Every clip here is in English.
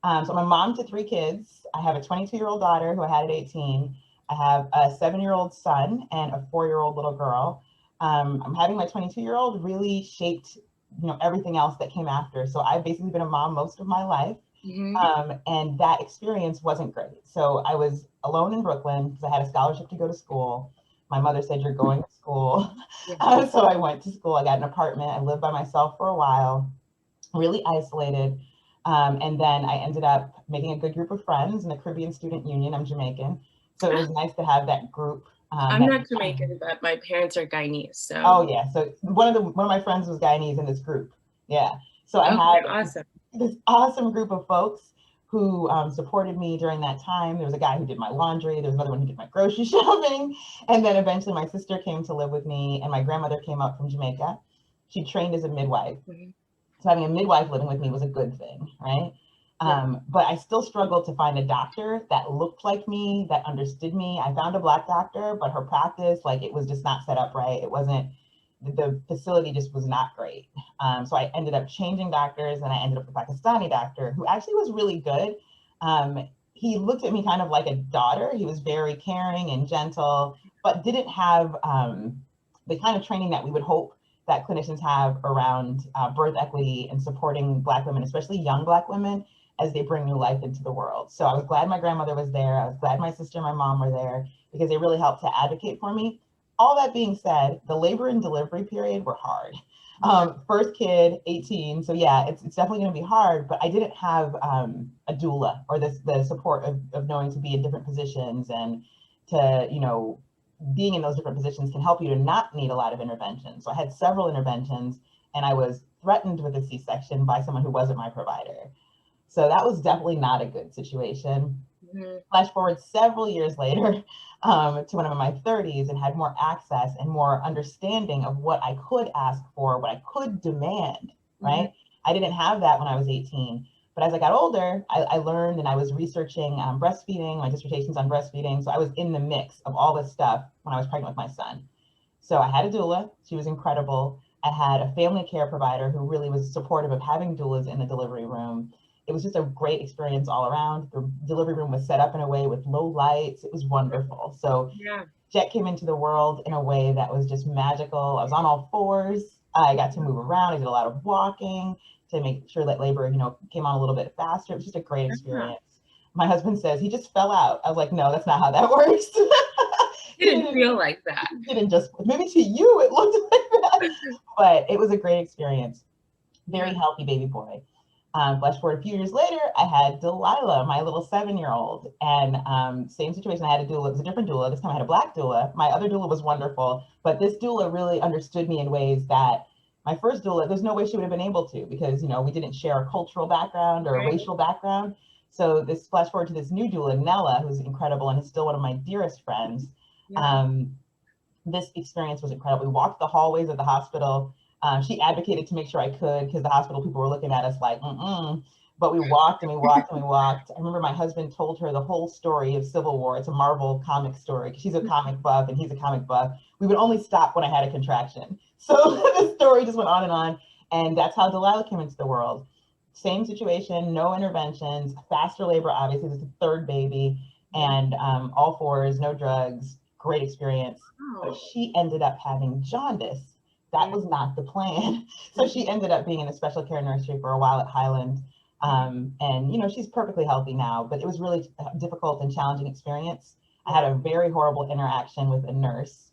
So I'm a mom to 3 kids. I have a 22-year-old daughter who I had at 18. I have a 7-year-old son and a 4-year-old little girl. I'm having my 22-year-old really shaped, everything else that came after. So I've basically been a mom most of my life. And that experience wasn't great. So I was alone in Brooklyn because I had a scholarship to go to school. My mother said, "You're going to school." So I went to school. I got an apartment. I lived by myself for a while, really isolated. And then I ended up making a good group of friends in the Caribbean Student Union. I'm Jamaican. So it was nice to have that group. I'm not Jamaican, but my parents are Guyanese. So. Oh yeah. So one of my friends was Guyanese in this group. Yeah. So I had this awesome group of folks who supported me during that time. There was a guy who did my laundry. There was another one who did my grocery shopping. And then eventually my sister came to live with me and my grandmother came up from Jamaica. She trained as a midwife. So having a midwife living with me was a good thing, right? But I still struggled to find a doctor that looked like me, that understood me. I found a Black doctor, but her practice, it was just not set up right. It wasn't, the facility just was not great. So I ended up changing doctors and I ended up with a Pakistani doctor who actually was really good. He looked at me kind of like a daughter. He was very caring and gentle, but didn't have the kind of training that we would hope that clinicians have around birth equity and supporting Black women, especially young Black women, as they bring new life into the world. So I was glad my grandmother was there. I was glad my sister and my mom were there because they really helped to advocate for me. All that being said, the labor and delivery period were hard. First kid, 18. So yeah, it's definitely going to be hard, but I didn't have a doula or the support of knowing to be in different positions and to, being in those different positions can help you to not need a lot of intervention. So I had several interventions and I was threatened with a C-section by someone who wasn't my provider. So that was definitely not a good situation. Flash forward several years later to when I'm in my 30s and had more access and more understanding of what I could ask for, what I could demand, right? I didn't have that when I was 18. But as I got older, I learned and I was researching breastfeeding. My dissertation's on breastfeeding. So I was in the mix of all this stuff when I was pregnant with my son. So I had a doula. She was incredible. I had a family care provider who really was supportive of having doulas in the delivery room. It was just a great experience all around. The delivery room was set up in a way with low lights. It was wonderful. So Jet came into the world in a way that was just magical. I was on all fours. I got to move around. I did a lot of walking to make sure that labor, came on a little bit faster. It was just a great experience. My husband says he just fell out. I was like, no, that's not how that works. It didn't feel like that. It didn't just, maybe to you it looked like that, but it was a great experience. Very healthy baby boy. Flash forward a few years later, I had Delilah, my little 7-year-old, and same situation. I had a doula. It was a different doula. This time I had a Black doula. My other doula was wonderful, but this doula really understood me in ways that my first doula, there's no way she would have been able to because, we didn't share a cultural background or a racial background. So this flash forward to this new doula, Nella, who's incredible and is still one of my dearest friends. This experience was incredible. We walked the hallways of the hospital. She advocated to make sure I could because the hospital people were looking at us like, but we walked and we walked and we walked. I remember my husband told her the whole story of Civil War. It's a Marvel comic story. She's a comic buff and he's a comic buff. We would only stop when I had a contraction. So the story just went on. And that's how Delilah came into the world. Same situation, no interventions, faster labor, obviously, this is the third baby, and all fours, no drugs, great experience. But she ended up having jaundice. That was not the plan. So she ended up being in a special care nursery for a while at Highland. And, she's perfectly healthy now, but it was really a difficult and challenging experience. I had a very horrible interaction with a nurse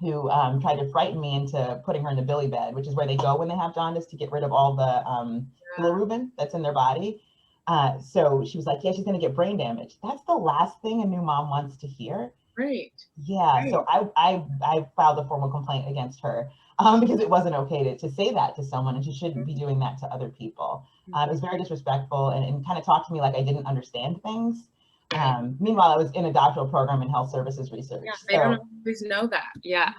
who tried to frighten me into putting her in the billy bed, which is where they go when they have jaundice to get rid of all the bilirubin that's in their body. So she was like, yeah, she's going to get brain damage. That's the last thing a new mom wants to hear. Right. Yeah. Right. So I filed a formal complaint against her because it wasn't okay to say that to someone, and she shouldn't be doing that to other people. It was very disrespectful and kind of talked to me like I didn't understand things. Meanwhile, I was in a doctoral program in health services research. Yeah, they don't always know that. Yeah.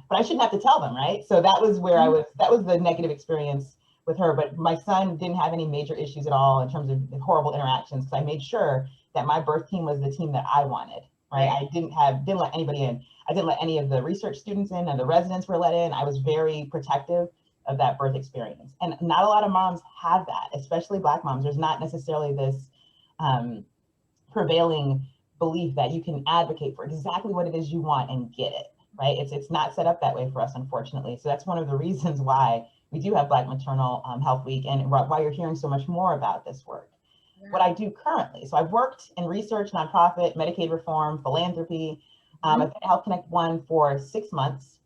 But I shouldn't have to tell them, right? So that was where that was the negative experience with her. But my son didn't have any major issues at all in terms of horrible interactions because I made sure that my birth team was the team that I wanted, right? I didn't let anybody in. I didn't let any of the research students in and the residents were let in. I was very protective of that birth experience. And not a lot of moms have that, especially Black moms. There's not necessarily this prevailing belief that you can advocate for exactly what it is you want and get it, right? It's not set up that way for us, unfortunately. So that's one of the reasons why we do have Black Maternal Health Week, and why you're hearing so much more about this work. Yeah. What I do currently, so I've worked in research, nonprofit, Medicaid reform, philanthropy. I've been at HealthConnect One for 6 months.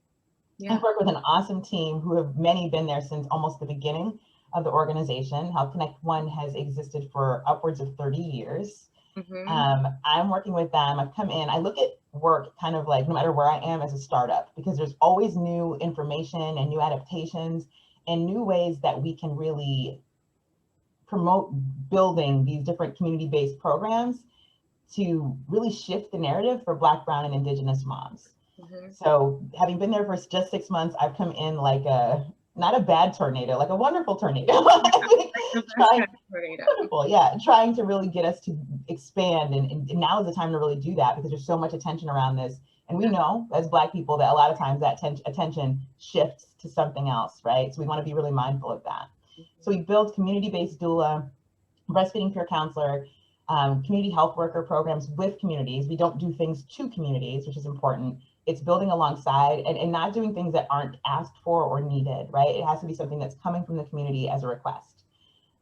Yeah. I've worked with an awesome team who have many been there since almost the beginning of the organization. HealthConnect One has existed for upwards of 30 years. I'm working with them. I've come in, I look at work kind of like no matter where I am as a startup, because there's always new information and new adaptations and new ways that we can really promote building these different community-based programs to really shift the narrative for Black, Brown, and Indigenous moms. So having been there for just 6 months, I've come in like not a bad tornado, like a wonderful tornado. Trying to really get us to expand. And now is the time to really do that, because there's so much attention around this. And we know as Black people that a lot of times that attention shifts to something else, right? So we want to be really mindful of that. So we build community-based doula, breastfeeding peer counselor, community health worker programs with communities. We don't do things to communities, which is important. It's building alongside and not doing things that aren't asked for or needed, right? It has to be something that's coming from the community as a request.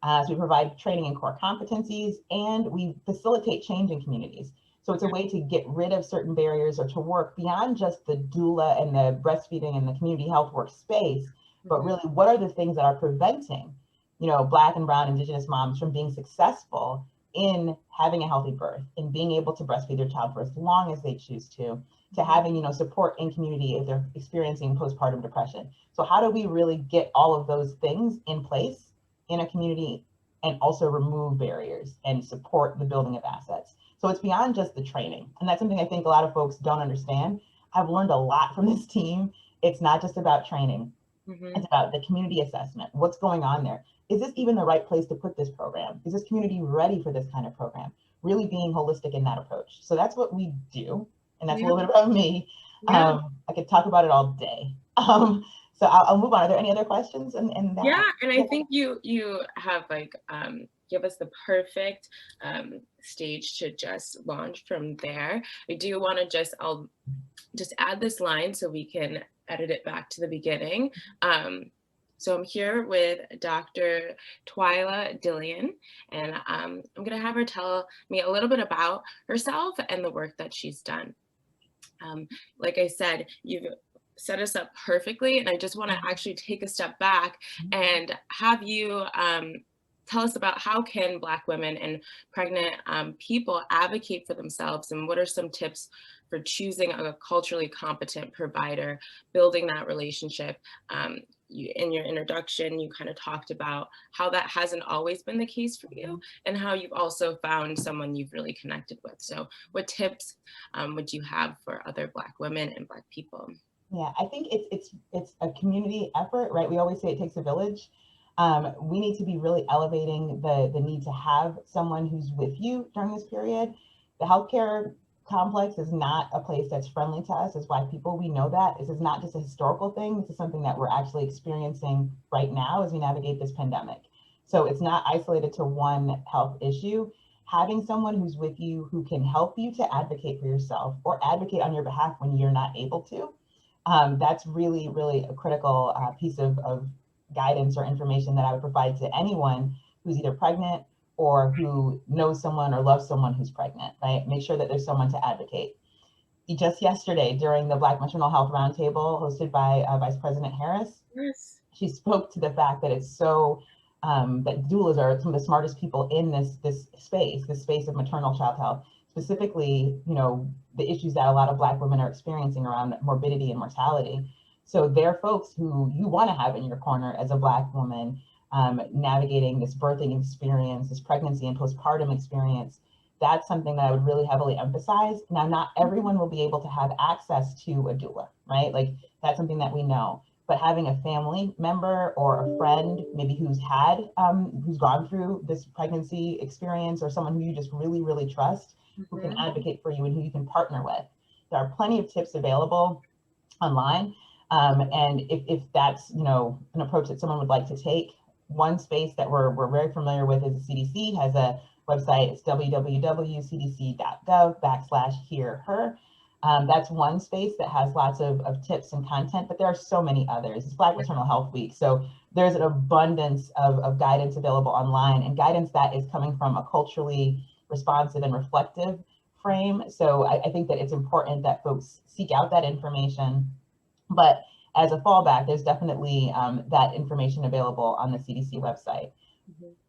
So we provide training in core competencies, and we facilitate change in communities. So it's a way to get rid of certain barriers or to work beyond just the doula and the breastfeeding and the community health work space, but really what are the things that are preventing, Black and Brown Indigenous moms from being successful in having a healthy birth, in being able to breastfeed their child for as long as they choose to having, support in community if they're experiencing postpartum depression. So how do we really get all of those things in place in a community and also remove barriers and support the building of assets? So it's beyond just the training. And that's something I think a lot of folks don't understand. I've learned a lot from this team. It's not just about training. It's about the community assessment. What's going on there? Is this even the right place to put this program? Is this community ready for this kind of program? Really being holistic in that approach. So that's what we do. And that's a little bit about me. I could talk about it all day. So I'll move on. Are there any other questions? And I think you have give us the perfect stage to just launch from there. I do want to I'll just add this line so we can edit it back to the beginning. So I'm here with Dr. Twylla Dillion, and I'm going to have her tell me a little bit about herself and the work that she's done. Like I said, you've set us up perfectly, and I just want to actually take a step back and have you tell us about how can Black women and pregnant people advocate for themselves, and what are some tips for choosing a culturally competent provider, building that relationship. In your introduction, you kind of talked about how that hasn't always been the case for you, and how you've also found someone you've really connected with. So what tips would you have for other Black women and Black people? Yeah, I think it's a community effort, right? We always say it takes a village. We need to be really elevating the need to have someone who's with you during this period. The healthcare complex is not a place that's friendly to us as Black people. We know that. This is not just a historical thing. This is something that we're actually experiencing right now as we navigate this pandemic. So it's not isolated to one health issue. Having someone who's with you who can help you to advocate for yourself or advocate on your behalf when you're not able to, that's really, really a critical piece of guidance or information that I would provide to anyone who's either pregnant or who knows someone or loves someone who's pregnant, right? Make sure that there's someone to advocate. Just yesterday, during the Black Maternal Health Roundtable hosted by Vice President Harris, she spoke to the fact that it's so, that doulas are some of the smartest people in this space of maternal child health, specifically, the issues that a lot of Black women are experiencing around morbidity and mortality. So they're folks who you want to have in your corner as a Black woman, navigating this birthing experience, this pregnancy and postpartum experience. That's something that I would really heavily emphasize. Now, not everyone will be able to have access to a doula, right? Like that's something that we know, but having a family member or a friend, maybe who's gone through this pregnancy experience, or someone who you just really, really trust, who can advocate for you and who you can partner with. There are plenty of tips available online. And if that's, you know, an approach that someone would like to take, one space that we're very familiar with is the CDC has a website. It's www.cdc.gov/hearher. That's one space that has lots of tips and content, but there are so many others. It's Black Maternal Health Week, so there's an abundance of guidance available online, and guidance that is coming from a culturally responsive and reflective frame. So I think that it's important that folks seek out that information. But as a fallback, there's definitely that information available on the CDC website.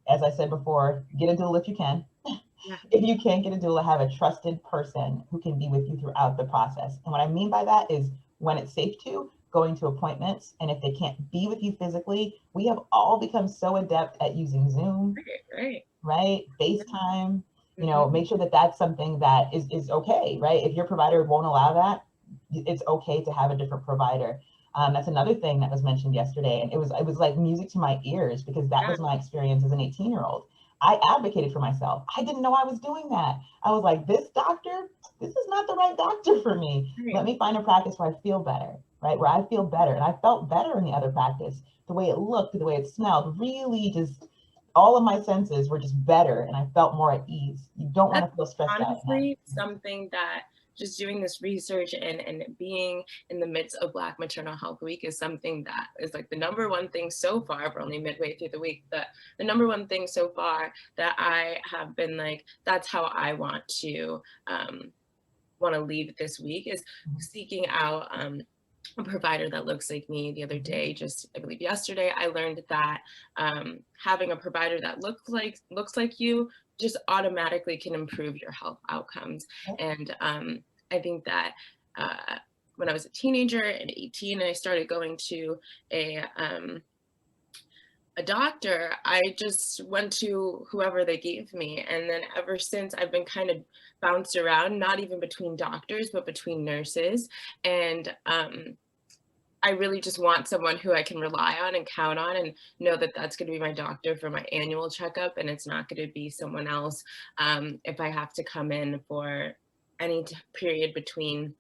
As I said before, get a doula if you can. If you can't get a doula, have a trusted person who can be with you throughout the process. And what I mean by that is when it's safe to, going to appointments. And if they can't be with you physically, we have all become so adept at using Zoom, right? FaceTime, you know, make sure that that's something that is okay, right? If your provider won't allow that, it's okay to have a different provider. That's another thing that was mentioned yesterday. And it was like music to my ears, because that was my experience as an 18-year-old. I advocated for myself. I didn't know I was doing that. I was like, this doctor, this is not the right doctor for me. Let me find a practice where I feel better, right? Where I feel better. And I felt better in the other practice. The way it looked, the way it smelled, really just all of my senses were just better, and I felt more at ease. You don't want to feel stressed out. Honestly, something that just doing this research and being in the midst of Black Maternal Health Week is something that is like the #1 thing so far. We're only midway through the week, but the #1 thing so far that I have been like, that's how I want to leave this week, is seeking out a provider that looks like me. The other day, just I believe yesterday, I learned that having a provider that looks like you just automatically can improve your health outcomes. And I think that when I was a teenager at 18, I started going to a doctor. I just went to whoever they gave me. And then ever since, I've been kind of bounced around, not even between doctors, but between nurses. And I really just want someone who I can rely on and count on and know that that's going to be my doctor for my annual checkup, and it's not going to be someone else if I have to come in for any period between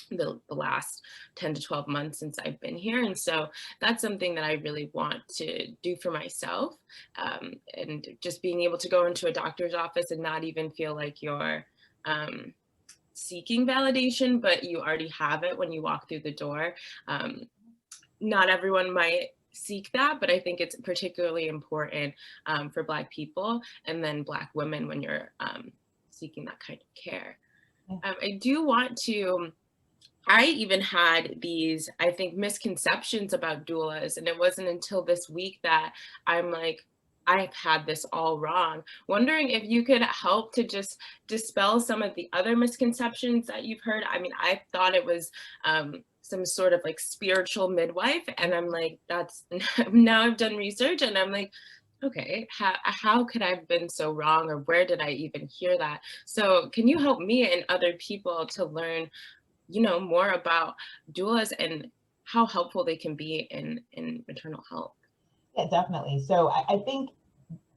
the last 10 to 12 months since I've been here. And so that's something that I really want to do for myself, and just being able to go into a doctor's office and not even feel like you're seeking validation, but you already have it when you walk through the door. Not everyone might seek that, but I think it's particularly important for Black people, and then Black women when you're seeking that kind of care. I do want to, I even had these, I think, misconceptions about doulas, and it wasn't until this week that I'm like, I've had this all wrong. Wondering if you could help to just dispel some of the other misconceptions that you've heard. I mean, I thought it was some sort of like spiritual midwife, and I'm like, that's, now I've done research and I'm like, okay, how could I have been so wrong, or where did I even hear that? So can you help me and other people to learn, you know, more about doulas and how helpful they can be in maternal health? Yeah, definitely. So I think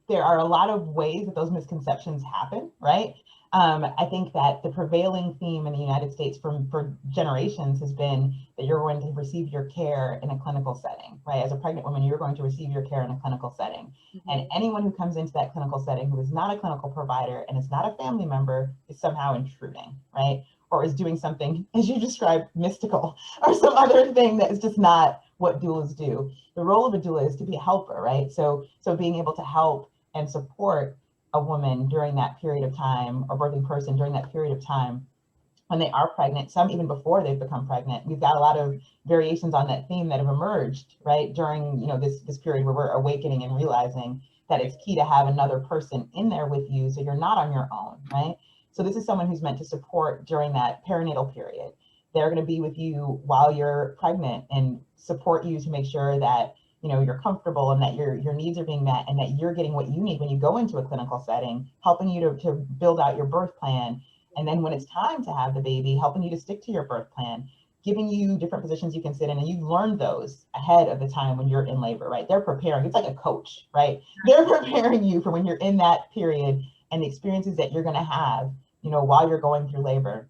there are a lot of ways that those misconceptions happen, right? I think that the prevailing theme in the United States for generations has been that you're going to receive your care in a clinical setting, right? As a pregnant woman, you're going to receive your care in a clinical setting. And anyone who comes into that clinical setting who is not a clinical provider and is not a family member is somehow intruding, right? Or is doing something, as you described, mystical, or some other thing that is just not what doulas do. The role of a doula is to be a helper, right? So being able to help and support a woman during that period of time, or birthing person during that period of time when they are pregnant, some even before they've become pregnant. We've got a lot of variations on that theme that have emerged, right, during, you know, this period where we're awakening and realizing that it's key to have another person in there with you so you're not on your own, right? So this is someone who's meant to support during that perinatal period. They're going to be with you while you're pregnant and support you to make sure that, you know, you're comfortable and that your needs are being met and that you're getting what you need when you go into a clinical setting, helping you to build out your birth plan. And then when it's time to have the baby, helping you to stick to your birth plan, giving you different positions you can sit in, and you've learned those ahead of the time when you're in labor, right? They're preparing, it's like a coach, right? They're preparing you for when you're in that period and the experiences that you're going to have, you know, while you're going through labor.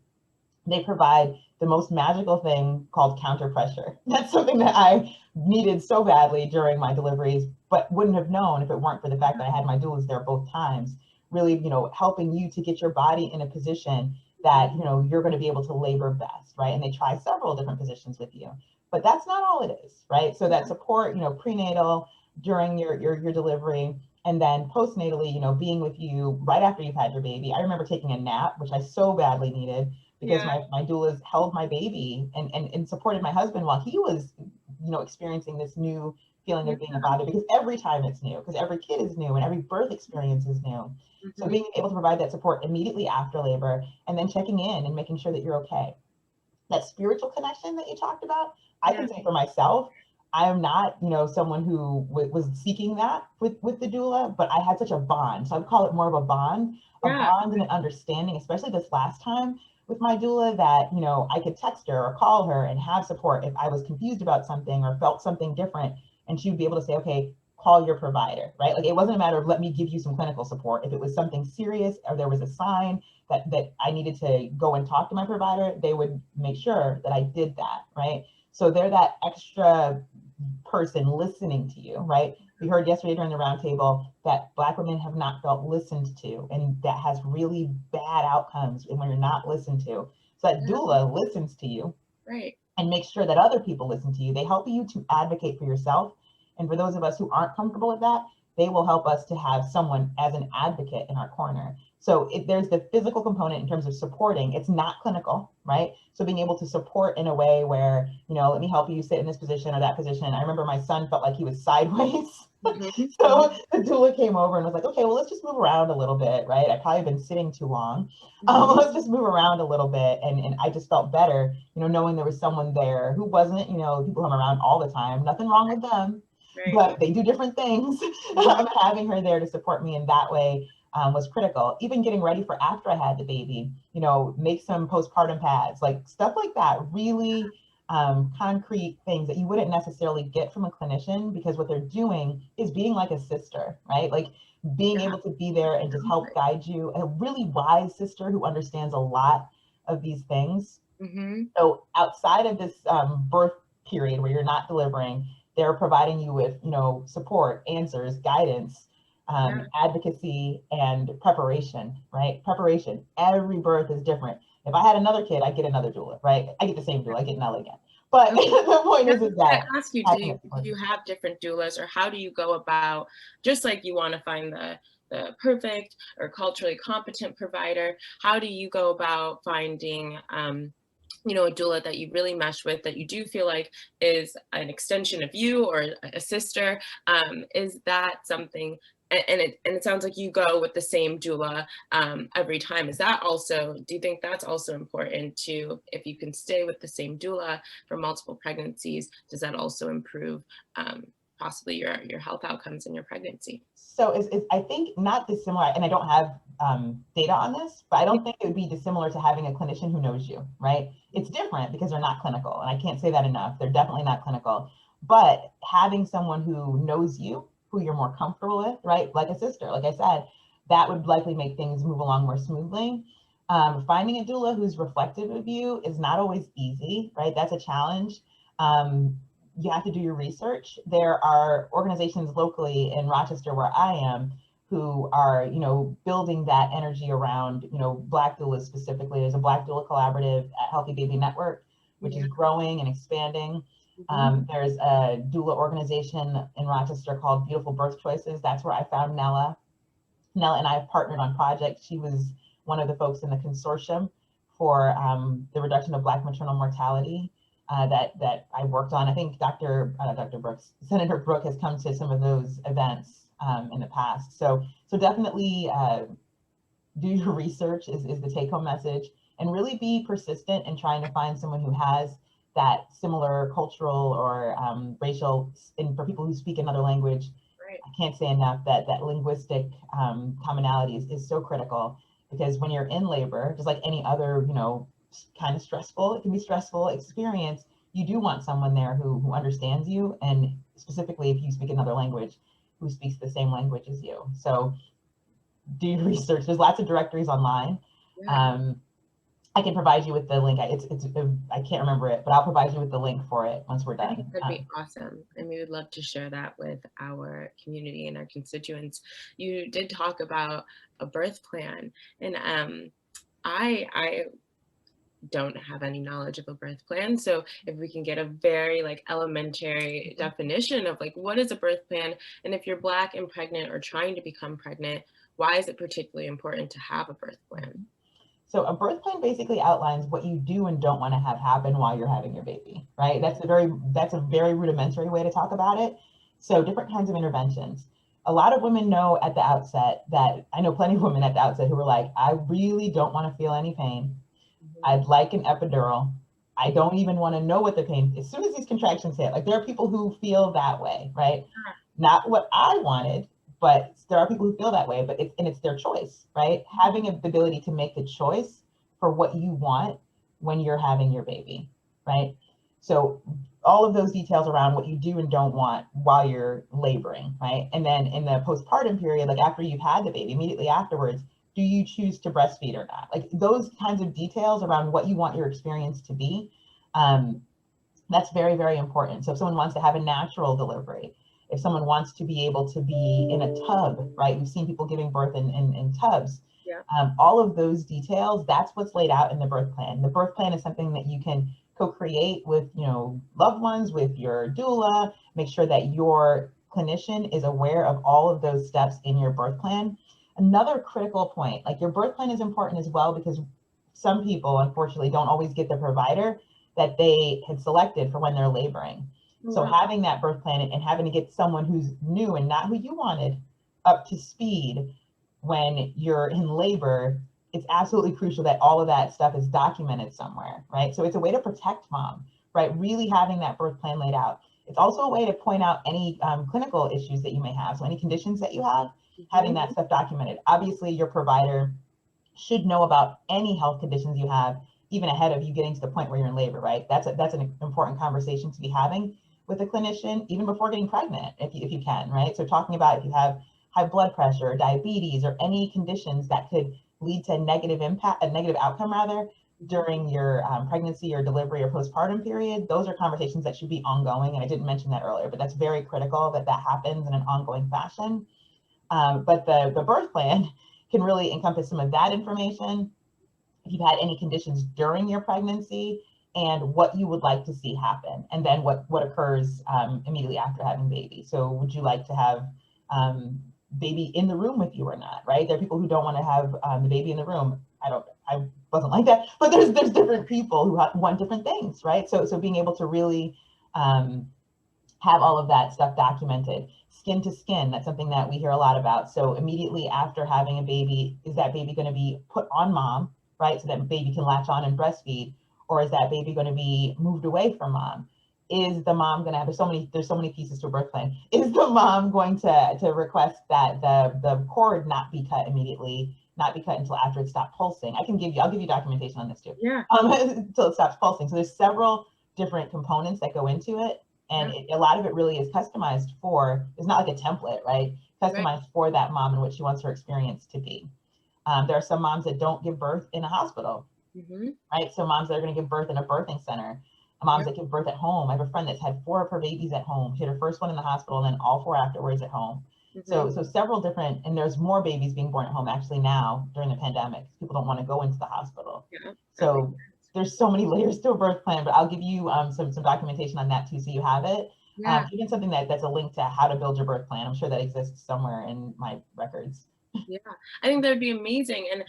They provide the most magical thing called counter pressure. That's something that I needed so badly during my deliveries, but wouldn't have known if it weren't for the fact that I had my doulas there both times, really, helping you to get your body in a position that, you're going to be able to labor best, right? And they try several different positions with you, but that's not all it is, right? So that support, prenatal, during your delivery, and then postnatally, being with you right after you've had your baby. I remember taking a nap, which I so badly needed, because my doulas held my baby and supported my husband while he was, experiencing this new feeling of being a father, because every time it's new, because every kid is new and every birth experience is new. So being able to provide that support immediately after labor, and then checking in and making sure that you're okay. That spiritual connection that you talked about, I can say for myself, I am not, someone who was seeking that with the doula, but I had such a bond. So I would call it more of a bond and an understanding, especially this last time with my doula, that, I could text her or call her and have support if I was confused about something or felt something different. And she would be able to say, okay, call your provider, right? Like, it wasn't a matter of let me give you some clinical support. If it was something serious or there was a sign that I needed to go and talk to my provider, they would make sure that I did that, right? So they're that extra person listening to you, right? We heard yesterday during the roundtable that Black women have not felt listened to, and that has really bad outcomes when you're not listened to. So that doula listens to you, right, and make sure that other people listen to you. They help you to advocate for yourself. And for those of us who aren't comfortable with that, they will help us to have someone as an advocate in our corner. So there's the physical component in terms of supporting. It's not clinical, right? So being able to support in a way where, let me help you sit in this position or that position. I remember my son felt like he was sideways. So the doula came over and was like, okay, well, let's just move around a little bit, right? I've probably been sitting too long. Let's just move around a little bit. And I just felt better, knowing there was someone there who wasn't, people come around all the time, nothing wrong with them, but they do different things. Having her there to support me in that way was critical. Even getting ready for after I had the baby, make some postpartum pads, like stuff like that, really concrete things that you wouldn't necessarily get from a clinician, because what they're doing is being like a sister, right? Like being able to be there and just help guide you, a really wise sister who understands a lot of these things. So outside of this birth period where you're not delivering, they're providing you with, support, answers, guidance, advocacy, and preparation, right? Preparation. Every birth is different. If I had another kid, I'd get another doula, right? I get the same doula, I get Nella again. But the point is that I ask you, do you have different doulas, or how do you go about, just like you want to find the perfect or culturally competent provider, how do you go about finding a doula that you really mesh with, that you do feel like is an extension of you or a sister? Is that something? And it sounds like you go with the same doula every time. Is that also, do you think that's also important to, if you can stay with the same doula for multiple pregnancies, does that also improve possibly your health outcomes in your pregnancy? So it's I think not dissimilar, and I don't have data on this, but I don't think it would be dissimilar to having a clinician who knows you, right? It's different because they're not clinical, and I can't say that enough. They're definitely not clinical, but having someone who knows you, who you're more comfortable with, right? Like a sister, like I said, that would likely make things move along more smoothly. Finding a doula who's reflective of you is not always easy, right? That's a challenge. You have to do your research. There are organizations locally in Rochester where I am who are, building that energy around, Black doulas specifically. There's a Black doula collaborative at Healthy Baby Network, which is growing and expanding. There's a doula organization in Rochester called Beautiful Birth Choices. That's where I found Nella. Nella and I have partnered on projects. She was one of the folks in the consortium for the reduction of Black maternal mortality that I worked on. I think Senator Brouk has come to some of those events in the past. So definitely do your research is the take-home message, and really be persistent in trying to find someone who has that similar cultural or racial, and for people who speak another language, I can't say enough that linguistic commonality is so critical, because when you're in labor, just like any other, kind of stressful, it can be stressful experience, you do want someone there who understands you, and specifically if you speak another language, who speaks the same language as you. So do your research. There's lots of directories online. I can provide you with the link. I can't remember it, but I'll provide you with the link for it once we're done. I think that'd be awesome. And we would love to share that with our community and our constituents. You did talk about a birth plan, and I don't have any knowledge of a birth plan. So if we can get a very like elementary definition of like, what is a birth plan? And if you're Black and pregnant or trying to become pregnant, why is it particularly important to have a birth plan? So a birth plan basically outlines what you do and don't want to have happen while you're having your baby, right? That's a very rudimentary way to talk about it. So different kinds of interventions. A lot of women know at the outset that, I know plenty of women at the outset who were like, I really don't want to feel any pain. I'd like an epidural. I don't even want to know what the pain, as soon as these contractions hit, like there are people who feel that way, right? Not what I wanted, but there are people who feel that way, but it's their choice, right? Having the ability to make the choice for what you want when you're having your baby, right? So all of those details around what you do and don't want while you're laboring, right? And then in the postpartum period, like after you've had the baby, immediately afterwards, do you choose to breastfeed or not? Like those kinds of details around what you want your experience to be, that's very, very important. So if someone wants to have a natural delivery, if someone wants to be able to be in a tub, right? We've seen people giving birth in tubs. Yeah. All of those details, that's what's laid out in the birth plan. The birth plan is something that you can co-create with, loved ones, with your doula. Make sure that your clinician is aware of all of those steps in your birth plan. Another critical point, like your birth plan is important as well, because some people, unfortunately, don't always get the provider that they had selected for when they're laboring. So having that birth plan and having to get someone who's new and not who you wanted up to speed when you're in labor, it's absolutely crucial that all of that stuff is documented somewhere, right? So it's a way to protect mom, right? Really having that birth plan laid out. It's also a way to point out any clinical issues that you may have. So any conditions that you have, having that stuff documented. Obviously, your provider should know about any health conditions you have, even ahead of you getting to the point where you're in labor, right? That's an important conversation to be having with a clinician, even before getting pregnant, if you can, right? So talking about if you have high blood pressure, or diabetes, or any conditions that could lead to a negative outcome rather, during your pregnancy or delivery or postpartum period, those are conversations that should be ongoing. And I didn't mention that earlier, but that's very critical that happens in an ongoing fashion. But the birth plan can really encompass some of that information. If you've had any conditions during your pregnancy and what you would like to see happen, and then what occurs immediately after having baby. So would you like to have baby in the room with you or not, right? There are people who don't want to have the baby in the room. I wasn't like that, but there's different people who want different things, right? So being able to really have all of that stuff documented. Skin to skin, that's something that we hear a lot about. So immediately after having a baby, is that baby going to be put on mom, right? So that baby can latch on and breastfeed, or is that baby going to be moved away from mom? Is the mom going to have, there's so many pieces to a birth plan. Is the mom going to request that the cord not be cut immediately, not be cut until after it stopped pulsing? I'll give you documentation on this too. Yeah. Until it stops pulsing. So there's several different components that go into it. And a lot of it really is customized for, it's not like a template, right? Customized for that mom and what she wants her experience to be. There are some moms that don't give birth in a hospital, right? So moms that are going to give birth in a birthing center, moms that give birth at home. I have a friend that's had 4 of her babies at home. She had her first one in the hospital and then all 4 afterwards at home. So several different, and there's more babies being born at home actually now during the pandemic. People don't want to go into the hospital. So there's so many layers to a birth plan, but I'll give you some documentation on that too, so you have it. Even something that's a link to how to build your birth plan. I'm sure that exists somewhere in my records. Yeah, I think that would be amazing. And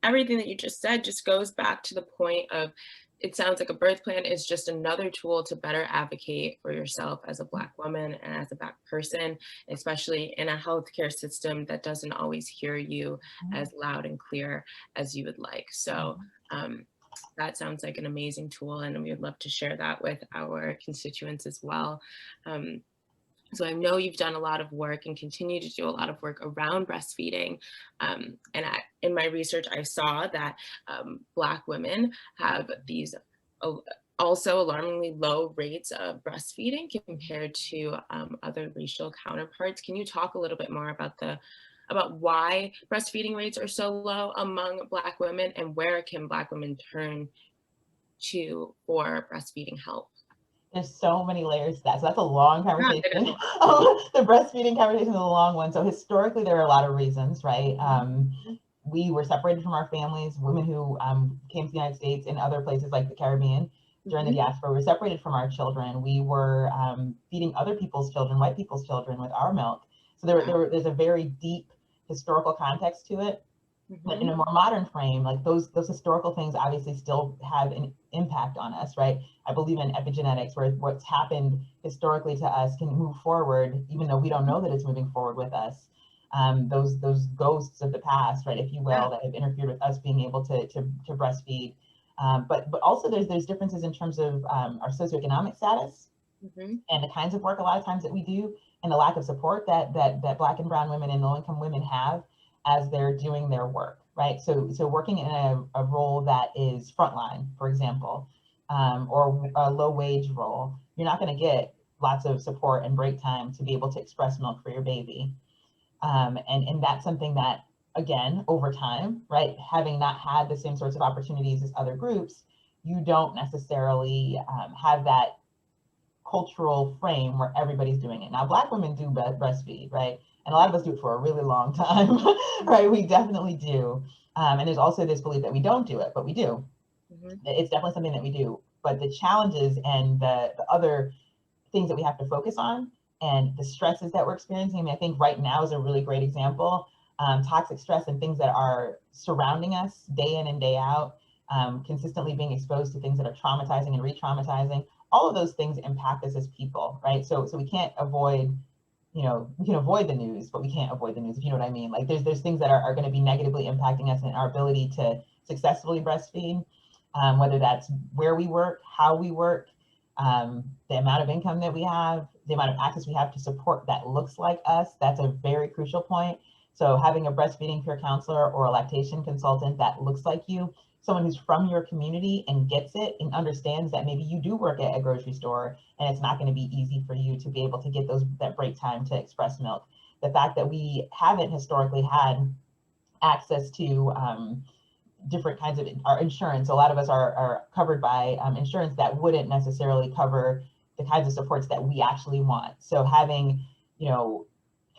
everything that you just said just goes back to the point of, it sounds like a birth plan is just another tool to better advocate for yourself as a Black woman and as a Black person, especially in a healthcare system that doesn't always hear you as loud and clear as you would like. So that sounds like an amazing tool, and we would love to share that with our constituents as well. So I know you've done a lot of work and continue to do a lot of work around breastfeeding. In my research, I saw that Black women have these also alarmingly low rates of breastfeeding compared to other racial counterparts. Can you talk a little bit more about the about why breastfeeding rates are so low among Black women, and where can Black women turn to for breastfeeding help? There's so many layers to that. So that's a long conversation. Yeah, the breastfeeding conversation is a long one. So historically, there are a lot of reasons, right? We were separated from our families, women who came to the United States and other places like the Caribbean during the diaspora, we were separated from our children. We were feeding other people's children, white people's children, with our milk. So there's a very deep historical context to it. But in a more modern frame, like those historical things obviously still have an impact on us, right? I believe in epigenetics, where what's happened historically to us can move forward, even though we don't know that it's moving forward with us. Those ghosts of the past, right, if you will, that have interfered with us being able to breastfeed. But also there's differences in terms of our socioeconomic status and the kinds of work a lot of times that we do, and the lack of support that Black and brown women and low-income women have as they're doing their work, right? So working in a role that is frontline, for example, or a low-wage role, you're not going to get lots of support and break time to be able to express milk for your baby. And that's something that, again, over time, right, having not had the same sorts of opportunities as other groups, you don't necessarily have that cultural frame where everybody's doing it. Now, Black women do breastfeed, right? And a lot of us do it for a really long time, right? We definitely do. And there's also this belief that we don't do it, but we do. It's definitely something that we do. But the challenges and the other things that we have to focus on and the stresses that we're experiencing, I mean, I think right now is a really great example. Toxic stress and things that are surrounding us day in and day out, consistently being exposed to things that are traumatizing and re-traumatizing, all of those things impact us as people, right? So we can't avoid, we can avoid the news, but we can't avoid the news, if you know what I mean. Like there's things that are going to be negatively impacting us and our ability to successfully breastfeed, whether that's where we work, how we work, the amount of income that we have, the amount of access we have to support that looks like us. That's a very crucial point. So having a breastfeeding peer counselor or a lactation consultant that looks like you, someone who's from your community and gets it and understands that maybe you do work at a grocery store and it's not going to be easy for you to be able to get that break time to express milk. The fact that we haven't historically had access to different kinds of our insurance. A lot of us are covered by insurance that wouldn't necessarily cover the kinds of supports that we actually want. So having,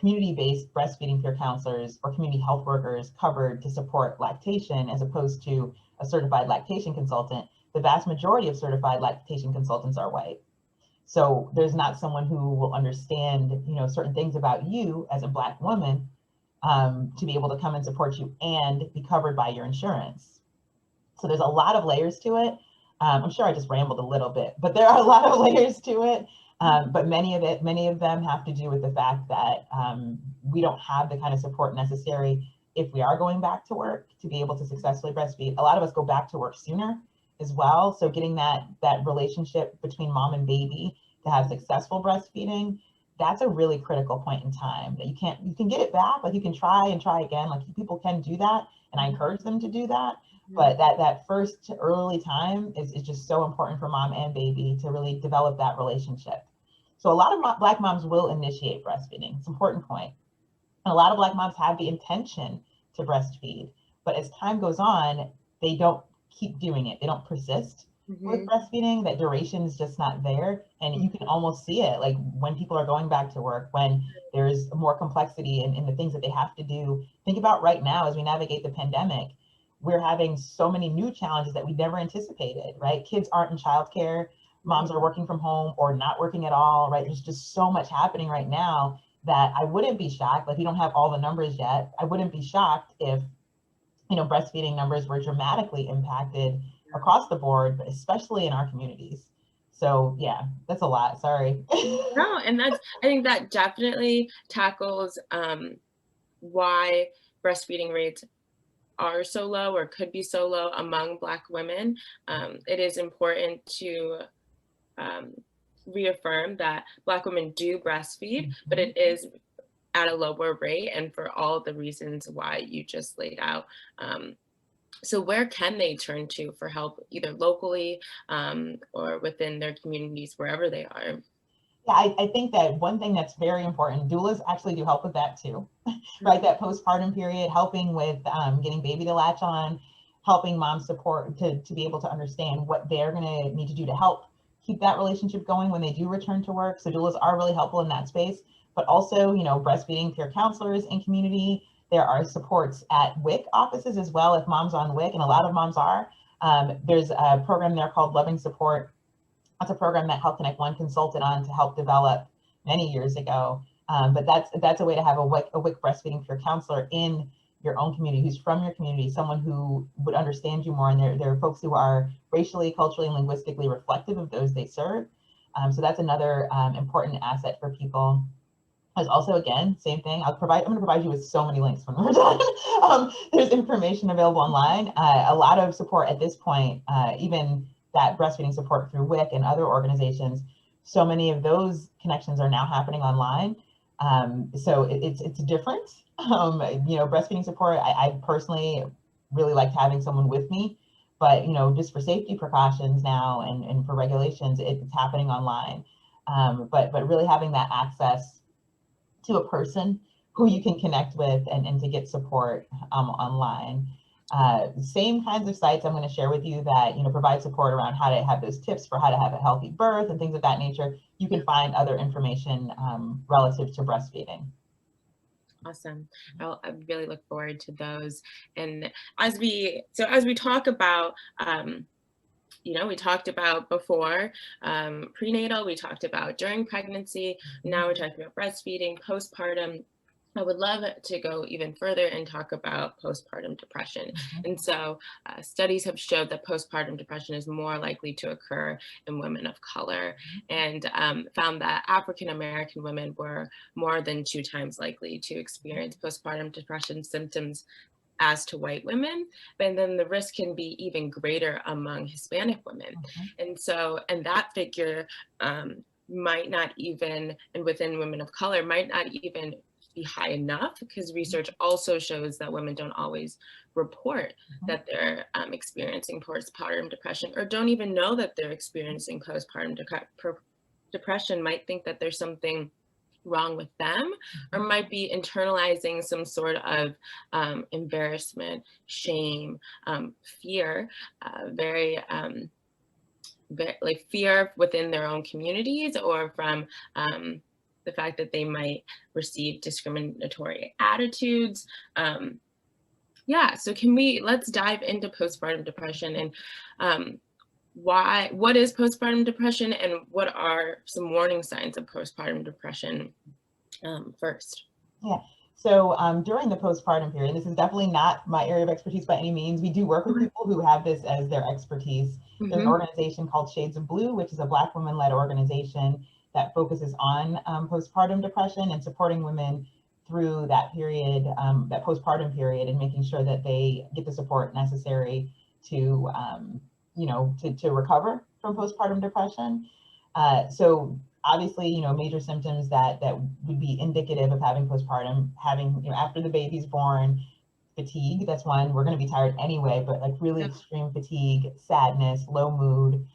community-based breastfeeding peer counselors or community health workers covered to support lactation as opposed to a certified lactation consultant, the vast majority of certified lactation consultants are white. So there's not someone who will understand, certain things about you as a Black woman to be able to come and support you and be covered by your insurance. So there's a lot of layers to it. I'm sure I just rambled a little bit, but there are a lot of layers to it. But many of them have to do with the fact that we don't have the kind of support necessary if we are going back to work to be able to successfully breastfeed. A lot of us go back to work sooner as well. So getting that relationship between mom and baby to have successful breastfeeding, that's a really critical point in time that you can get it back. Like you can try and try again. Like people can do that. And I encourage them to do that. But that first early time is just so important for mom and baby to really develop that relationship. So a lot of Black moms will initiate breastfeeding. It's an important point. And a lot of Black moms have the intention to breastfeed, but as time goes on, they don't keep doing it. They don't persist with breastfeeding. That duration is just not there. And you can almost see it, like when people are going back to work, when there's more complexity in the things that they have to do. Think about right now as we navigate the pandemic, we're having so many new challenges that we never anticipated, right? Kids aren't in childcare. Moms are working from home or not working at all, right? There's just so much happening right now that I wouldn't be shocked. Like we don't have all the numbers yet. I wouldn't be shocked if, breastfeeding numbers were dramatically impacted across the board, but especially in our communities. So yeah, that's a lot, sorry. No, and I think that definitely tackles why breastfeeding rates are so low or could be so low among Black women. It is important to reaffirm that Black women do breastfeed, but it is at a lower rate, and for all the reasons why you just laid out. So where can they turn to for help, either locally or within their communities, wherever they are? Yeah, I think that one thing that's very important, doulas actually do help with that too, right? That postpartum period, helping with getting baby to latch on, helping moms support to be able to understand what they're going to need to do to help keep that relationship going when they do return to work. So doulas are really helpful in that space, but also, breastfeeding peer counselors in community. There are supports at WIC offices as well, if mom's on WIC, and a lot of moms are. There's a program there called Loving Support. That's a program that HealthConnect One consulted on to help develop many years ago. But that's a way to have a WIC breastfeeding peer counselor in your own community, who's from your community, someone who would understand you more. And there are folks who are racially, culturally, and linguistically reflective of those they serve. So that's another important asset for people. There's also, again, same thing. I'm going to provide you with so many links when we're done. There's information available online. A lot of support at this point, even that breastfeeding support through WIC and other organizations. So many of those connections are now happening online. So it's different. Breastfeeding support, I personally really liked having someone with me, but just for safety precautions now and for regulations, it's happening online. But really having that access to a person who you can connect with and to get support online. Same kinds of sites I'm going to share with you that provide support around how to have those tips for how to have a healthy birth and things of that nature. You can find other information relative to breastfeeding. Awesome. I really look forward to those. And as we talk about, we talked about before prenatal, we talked about during pregnancy, now we're talking about breastfeeding, postpartum. I would love to go even further and talk about postpartum depression. And so studies have showed that postpartum depression is more likely to occur in women of color, and found that African-American women were more than 2 times likely to experience postpartum depression symptoms as to white women, but then the risk can be even greater among Hispanic women. And that figure might not even, and within women of color, might not even be high enough, because research also shows that women don't always report that they're experiencing postpartum depression, or don't even know that they're experiencing postpartum depression, might think that there's something wrong with them, or might be internalizing some sort of embarrassment, shame, fear, very like fear within their own communities, or from the fact that they might receive discriminatory attitudes. Yeah, so let's dive into postpartum depression and what is postpartum depression, and what are some warning signs of postpartum depression first? Yeah, so during the postpartum period, this is definitely not my area of expertise by any means. We do work with people who have this as their expertise. There's an organization called Shades of Blue, which is a Black women-led organization that focuses on postpartum depression and supporting women through that period, that postpartum period, and making sure that they get the support necessary to to recover from postpartum depression. So obviously, major symptoms that would be indicative of having postpartum, having, after the baby's born, fatigue. That's one. We're going to be tired anyway, but like really extreme fatigue, sadness, low mood.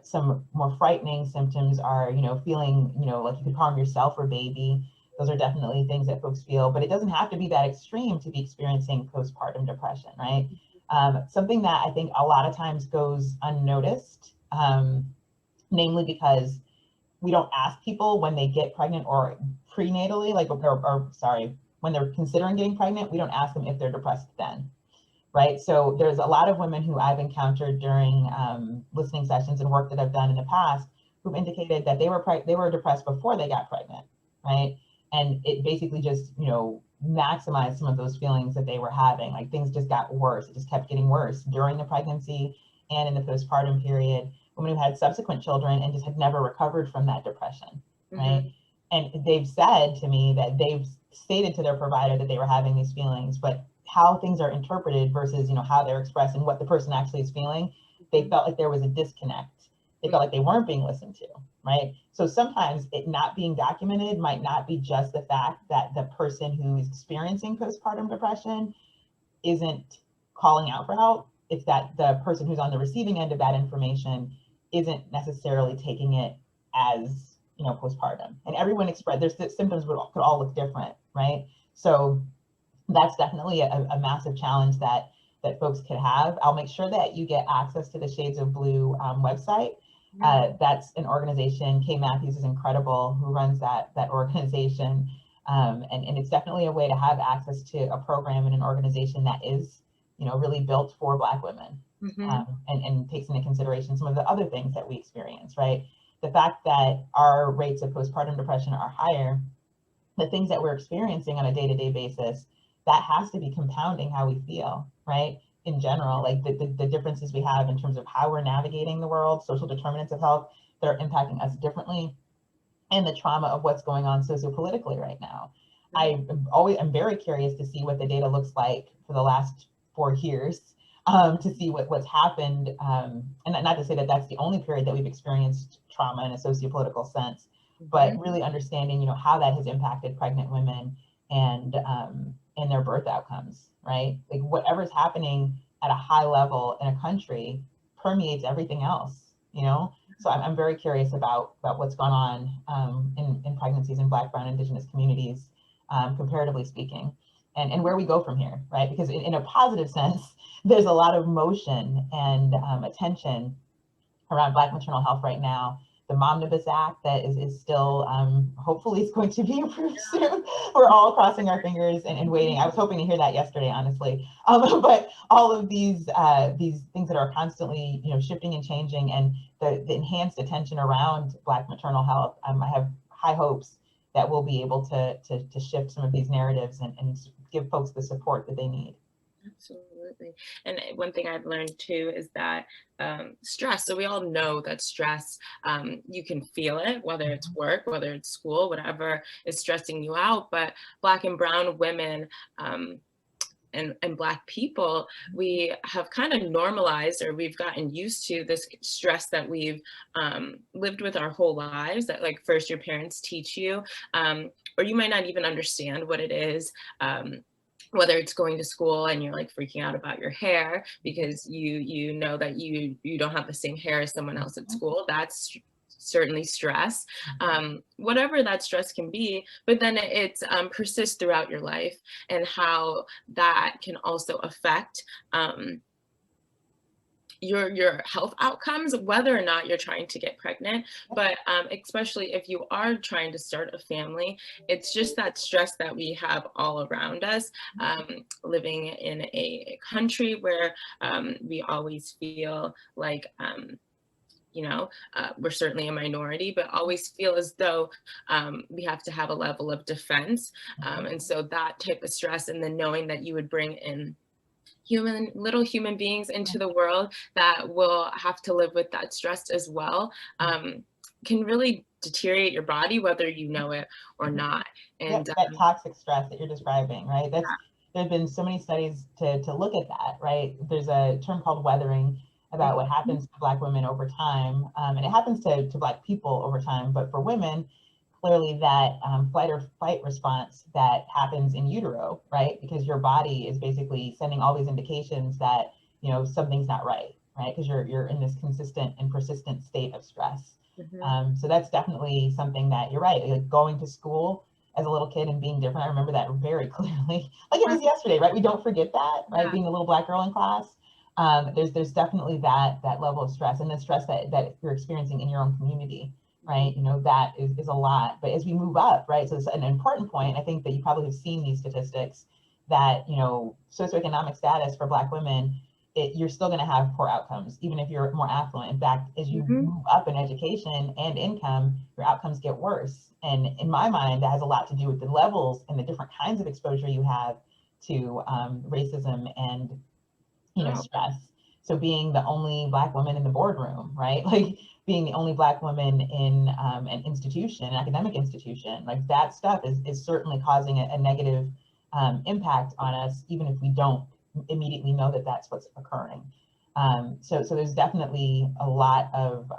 Some more frightening symptoms are, feeling, like you could harm yourself or baby. Those are definitely things that folks feel, but it doesn't have to be that extreme to be experiencing postpartum depression, right? Something that I think a lot of times goes unnoticed, namely because we don't ask people when they get pregnant or prenatally, when they're considering getting pregnant, we don't ask them if they're depressed then, right? So there's a lot of women who I've encountered during listening sessions and work that I've done in the past who've indicated that they were depressed before they got pregnant, right? And it basically just, maximized some of those feelings that they were having. Like things just got worse. It just kept getting worse during the pregnancy and in the postpartum period. Women who had subsequent children and just had never recovered from that depression, right? And they've said to me that they've stated to their provider that they were having these feelings, but how things are interpreted versus, how they're expressed and what the person actually is feeling, they felt like there was a disconnect. They felt like they weren't being listened to, right? So sometimes it not being documented might not be just the fact that the person who is experiencing postpartum depression isn't calling out for help. It's that the person who's on the receiving end of that information isn't necessarily taking it as postpartum, and everyone expressed their symptoms could all look different, right? So that's definitely a massive challenge that folks could have. I'll make sure that you get access to the Shades of Blue website. That's an organization, Kay Matthews is incredible, who runs that organization. And it's definitely a way to have access to a program and an organization that is, really built for Black women, and takes into consideration some of the other things that we experience, right? The fact that our rates of postpartum depression are higher, the things that we're experiencing on a day-to-day basis, that has to be compounding how we feel, right? In general, like the differences we have in terms of how we're navigating the world, social determinants of health that are impacting us differently, and the trauma of what's going on sociopolitically right now. I'm very curious to see what the data looks like for the last 4 years, to see what's happened. And not to say that that's the only period that we've experienced trauma in a sociopolitical sense, but really understanding, how that has impacted pregnant women and their birth outcomes, right? Like whatever's happening at a high level in a country permeates everything else, So I'm very curious about what's gone on in pregnancies in Black, Brown, Indigenous communities, comparatively speaking, and where we go from here, right? Because in a positive sense, there's a lot of motion and attention around Black maternal health right now. The Momnibus Act that is still, hopefully is going to be approved soon. We're all crossing our fingers and waiting. I was hoping to hear that yesterday, honestly. But all of these things that are constantly, shifting and changing, and the enhanced attention around Black maternal health, I have high hopes that we'll be able to shift some of these narratives and give folks the support that they need. Absolutely. And one thing I've learned too is that stress. So we all know that stress, you can feel it, whether it's work, whether it's school, whatever is stressing you out. But Black and Brown women and Black people, we have kind of normalized, or we've gotten used to this stress that we've lived with our whole lives, that like first your parents teach you, or you might not even understand what it is. Whether it's going to school and you're like freaking out about your hair because you know that you don't have the same hair as someone else at school, that's certainly stress, whatever that stress can be, but then it persists throughout your life, and how that can also affect your health outcomes, whether or not you're trying to get pregnant, but especially if you are trying to start a family, it's just that stress that we have all around us, living in a country where we always feel like, we're certainly a minority, but always feel as though we have to have a level of defense. And so that type of stress, and then knowing that you would bring in little human beings into the world that will have to live with that stress as well, can really deteriorate your body, whether you know it or not. And that toxic stress that you're describing, right? There've been so many studies to look at that, right? There's a term called weathering about what happens to Black women over time, and it happens to Black people over time, but for women, clearly that flight or fight response that happens in utero, right? Because your body is basically sending all these indications that, something's not right? Because you're in this consistent and persistent state of stress. So that's definitely something that you're right. Like going to school as a little kid and being different. I remember that very clearly, like it was yesterday, right? We don't forget that, right? Being a little Black girl in class. There's definitely that level of stress, and the stress that you're experiencing in your own community. Right, that is a lot. But as we move up, right, so it's an important point. I think that you probably have seen these statistics that, socioeconomic status for Black women, you're still going to have poor outcomes, even if you're more affluent. In fact, as you move up in education and income, your outcomes get worse. And in my mind, that has a lot to do with the levels and the different kinds of exposure you have to racism and, stress. So being the only Black woman in the boardroom, right? Like being the only Black woman in an institution, an academic institution, like that stuff is certainly causing a negative impact on us, even if we don't immediately know that that's what's occurring. So there's definitely a lot of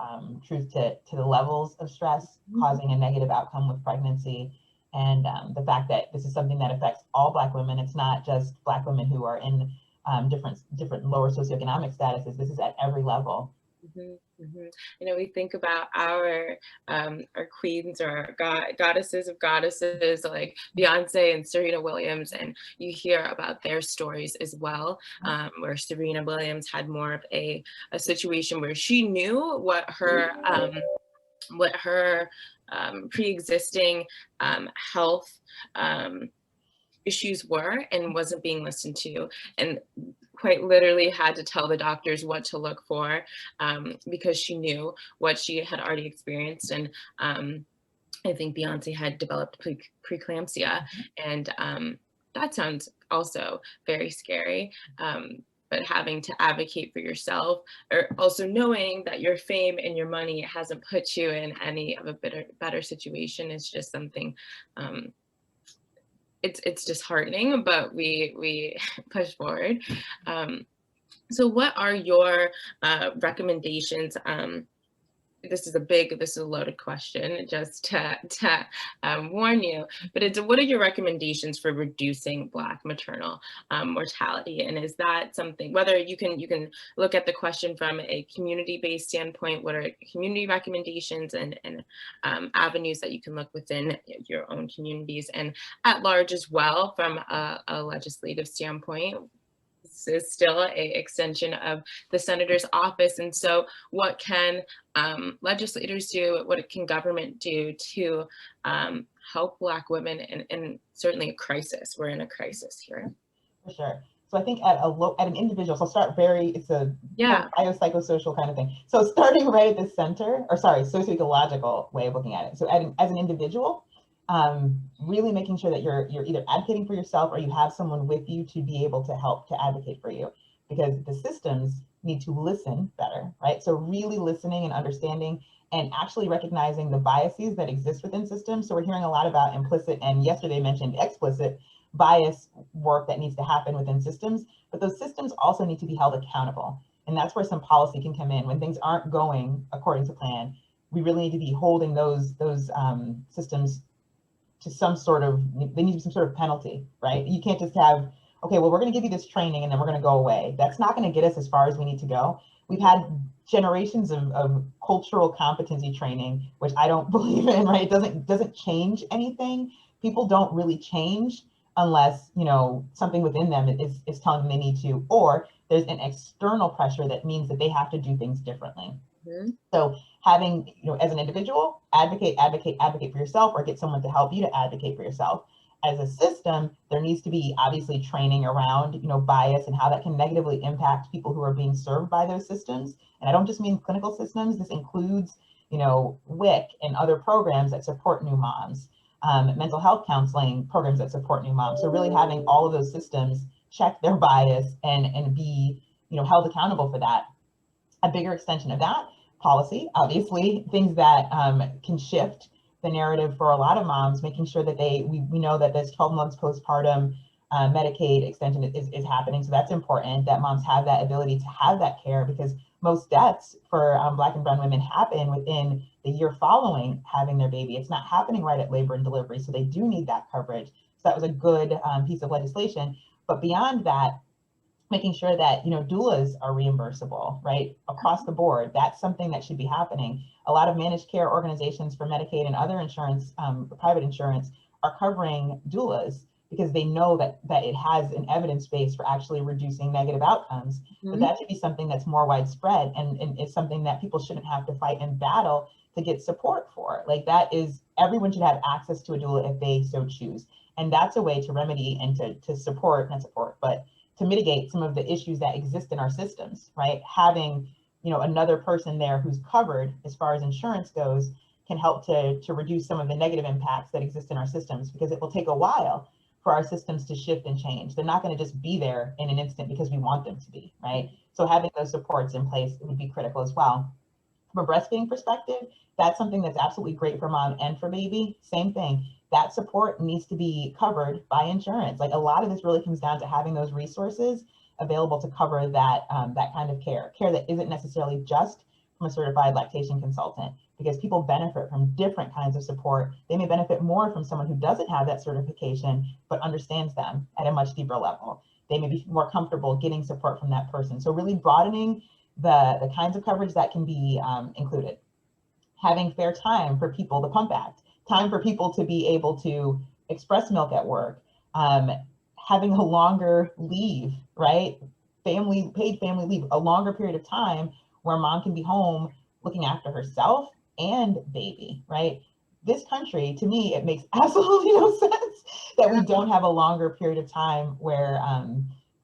truth to the levels of stress causing a negative outcome with pregnancy. And the fact that this is something that affects all Black women. It's not just Black women who are in different lower socioeconomic statuses. This is at every level. You know, we think about our queens or goddesses of goddesses like Beyonce and Serena Williams, and you hear about their stories as well, where Serena Williams had more of a situation where she knew what her pre-existing health issues were and wasn't being listened to, and quite literally had to tell the doctors what to look for, because she knew what she had already experienced. And I think Beyonce had developed preeclampsia, and that sounds also very scary. But having to advocate for yourself, or also knowing that your fame and your money hasn't put you in any of a better situation, is just something it's disheartening, but we push forward. So what are your recommendations? This is a loaded question, just to warn you, but what are your recommendations for reducing Black maternal mortality? And is that something, whether you can look at the question from a community-based standpoint, what are community recommendations and avenues that you can look within your own communities, and at large as well from a legislative standpoint? This is still an extension of the senator's office. And so what can legislators do? What can government do to help Black women in certainly a crisis? We're in a crisis here. For sure. So I think at an individual, so start it's a biopsychosocial kind of thing. So starting right at the center, or sorry, socio-ecological way of looking at it. So as an individual, really making sure that you're either advocating for yourself or you have someone with you to be able to help to advocate for you, because the systems need to listen better, right? So really listening and understanding and actually recognizing the biases that exist within systems. So we're hearing a lot about implicit, and yesterday mentioned explicit bias work that needs to happen within systems, but those systems also need to be held accountable. And that's where some policy can come in. When things aren't going according to plan, we really need to be holding those systems to some sort of, there needs to be some sort of penalty, right? You can't just have, okay, well, we're going to give you this training and then we're going to go away. That's not going to get us as far as we need to go. We've had generations of cultural competency training, which I don't believe in, right? It doesn't change anything. People don't really change unless, something within them is telling them they need to, or there's an external pressure that means that they have to do things differently. So having, as an individual, advocate for yourself, or get someone to help you to advocate for yourself. As a system, there needs to be obviously training around, bias and how that can negatively impact people who are being served by those systems. And I don't just mean clinical systems. This includes, WIC and other programs that support new moms, mental health counseling programs that support new moms. So really having all of those systems check their bias and be, held accountable for that. A bigger extension of that, policy, obviously, things that can shift the narrative for a lot of moms, making sure that we know that this 12 months postpartum Medicaid extension is happening. So that's important that moms have that ability to have that care, because most deaths for Black and brown women happen within the year following having their baby. It's not happening right at labor and delivery. So they do need that coverage. So that was a good piece of legislation. But beyond that, making sure that, doulas are reimbursable, right? Across the board, that's something that should be happening. A lot of managed care organizations for Medicaid and other insurance, private insurance, are covering doulas because they know that it has an evidence base for actually reducing negative outcomes. But that should be something that's more widespread, and it's something that people shouldn't have to fight and battle to get support for. Like, everyone should have access to a doula if they so choose. And that's a way to remedy and to mitigate some of the issues that exist in our systems, right? Having, another person there who's covered as far as insurance goes can help to reduce some of the negative impacts that exist in our systems, because it will take a while for our systems to shift and change. They're not going to just be there in an instant because we want them to be, right? So having those supports in place would be critical as well. From a breastfeeding perspective, that's something that's absolutely great for mom and for baby. Same thing. That support needs to be covered by insurance. Like, a lot of this really comes down to having those resources available to cover that kind of care that isn't necessarily just from a certified lactation consultant, because people benefit from different kinds of support. They may benefit more from someone who doesn't have that certification, but understands them at a much deeper level. They may be more comfortable getting support from that person. So really broadening the kinds of coverage that can be included. Having fair time for people, the Pump Act, time for people to be able to express milk at work, having a longer leave, right? Paid family leave, a longer period of time where mom can be home looking after herself and baby, right? This country, to me, it makes absolutely no sense that we don't have a longer period of time where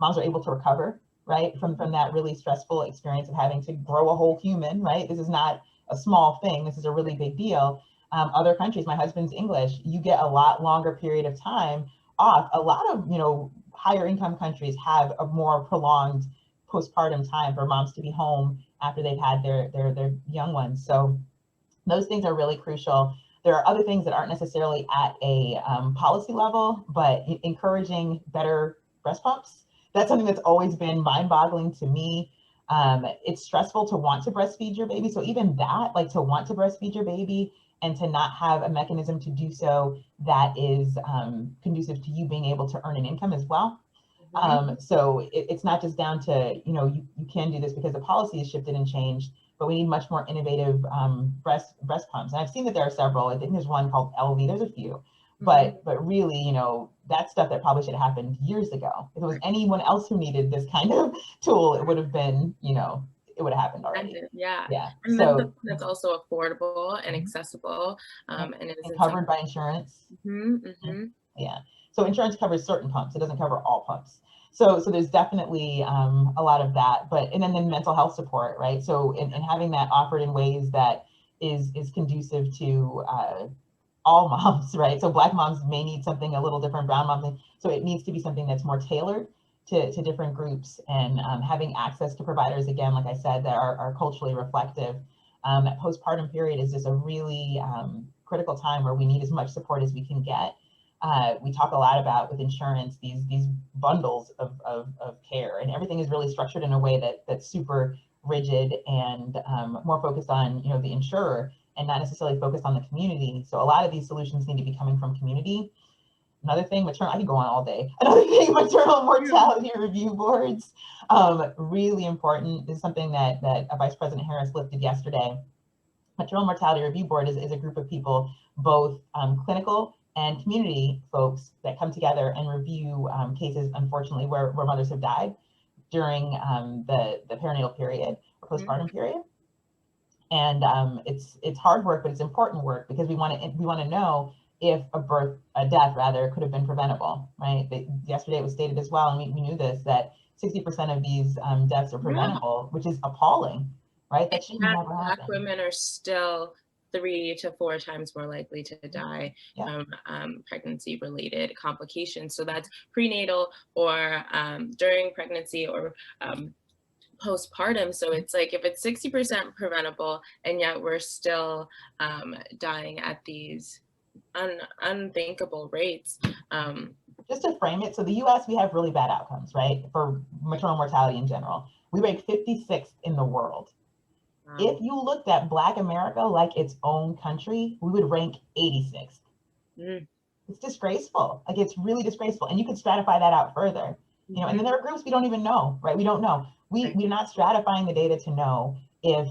moms are able to recover, right? From that really stressful experience of having to grow a whole human, right? This is not a small thing. This is a really big deal. Other countries, my husband's English, you get a lot longer period of time off. A lot of, higher income countries have a more prolonged postpartum time for moms to be home after they've had their young ones. So those things are really crucial. There are other things that aren't necessarily at a policy level, but encouraging better breast pumps. That's something that's always been mind-boggling to me. It's stressful to want to breastfeed your baby. So even that, like to want to breastfeed your baby and to not have a mechanism to do so that is conducive to you being able to earn an income as well. So it's not just down to, you can do this because the policy has shifted and changed, but we need much more innovative breast pumps. And I've seen that there are several. I think there's one called LV, there's a few, but really, that's stuff that probably should have happened years ago. If it was anyone else who needed this kind of tool, it would have been, it would have happened already. Yeah. And so that's also affordable and accessible, and covered by insurance. Yeah. So insurance covers certain pumps. It doesn't cover all pumps. So there's definitely a lot of that, and then mental health support, right? So in having that offered in ways that is conducive to all moms, right? So Black moms may need something a little different, brown moms, so it needs to be something that's more tailored to different groups, and having access to providers, again, like I said, that are culturally reflective. That postpartum period is just a really critical time where we need as much support as we can get. We talk a lot about with insurance, these bundles of care, and everything is really structured in a way that's super rigid and more focused on the insurer and not necessarily focused on the community. So a lot of these solutions need to be coming from community. Another thing, I can go on all day. Another thing, maternal mortality review boards, really important. This is something that Vice President Harris lifted yesterday. Maternal mortality review board is a group of people, both clinical and community folks, that come together and review cases, unfortunately, where mothers have died during the perinatal period or postpartum period. And it's hard work, but it's important work, because we want to know if a death could have been preventable, right? Yesterday it was stated as well, and we knew this, that 60% of these deaths are preventable, which is appalling, right? That should never happen. Black women are still 3 to 4 times more likely to die from pregnancy-related complications. So that's prenatal or during pregnancy or postpartum. So it's like, if it's 60% preventable and yet we're still dying at these unthinkable rates. Just to frame it, so the US, we have really bad outcomes, right? For maternal mortality in general. We rank 56th in the world. Wow. If you looked at Black America like its own country, we would rank 86th. It's disgraceful. Like, it's really disgraceful. And you could stratify that out further, and then there are groups we don't even know, right? We don't know. We're not stratifying the data to know if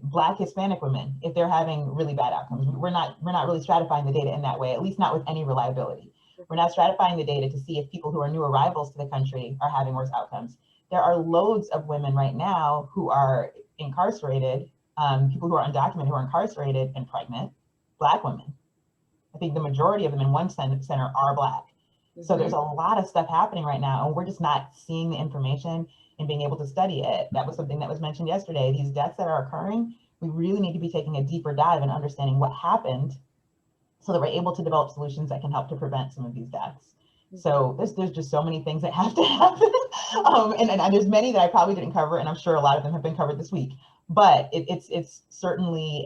Black Hispanic women, if they're having really bad outcomes. We're not really stratifying the data in that way, at least not with any reliability. We're not stratifying the data to see if people who are new arrivals to the country are having worse outcomes. There are loads of women right now who are incarcerated, people who are undocumented who are incarcerated and pregnant, Black women. I think the majority of them in one center are Black. So there's a lot of stuff happening right now, and we're just not seeing the information and being able to study it. That was something that was mentioned yesterday. These deaths that are occurring, we really need to be taking a deeper dive and understanding what happened so that we're able to develop solutions that can help to prevent some of these deaths. So there's just so many things that have to happen. And there's many that I probably didn't cover, and I'm sure a lot of them have been covered this week. But it's certainly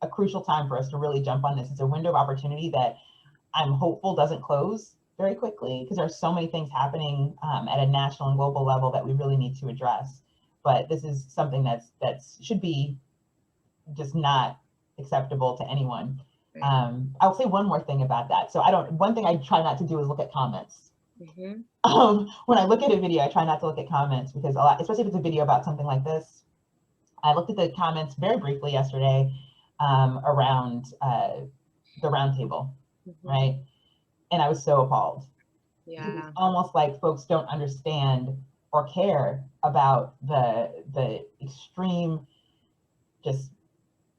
a crucial time for us to really jump on this. It's a window of opportunity that I'm hopeful doesn't close very quickly, because there's so many things happening at a national and global level that we really need to address. But this is something that's should be just not acceptable to anyone. I'll say one more thing about that. So one thing I try not to do is look at comments When I look at a video, I try not to look at comments because a lot, especially if it's a video about something like this, I looked at the comments very briefly yesterday around the roundtable, right? And I was so appalled. Yeah. It's almost like folks don't understand or care about the extreme just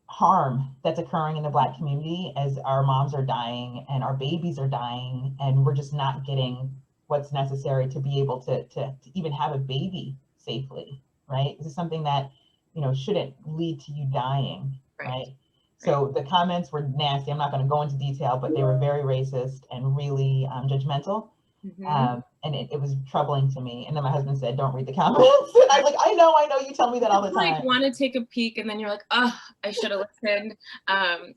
harm that's occurring in the Black community as our moms are dying and our babies are dying, and we're just not getting what's necessary to be able to even have a baby safely, right? This is something that, you know, shouldn't lead to you dying, right? So the comments were nasty. I'm not going to go into detail, but they were very racist and really judgmental. And it was troubling to me. And then my husband said, don't read the comments. And I was like, I know, you tell me that all the time. Like, want to take a peek, and then you're like, oh, I should have listened,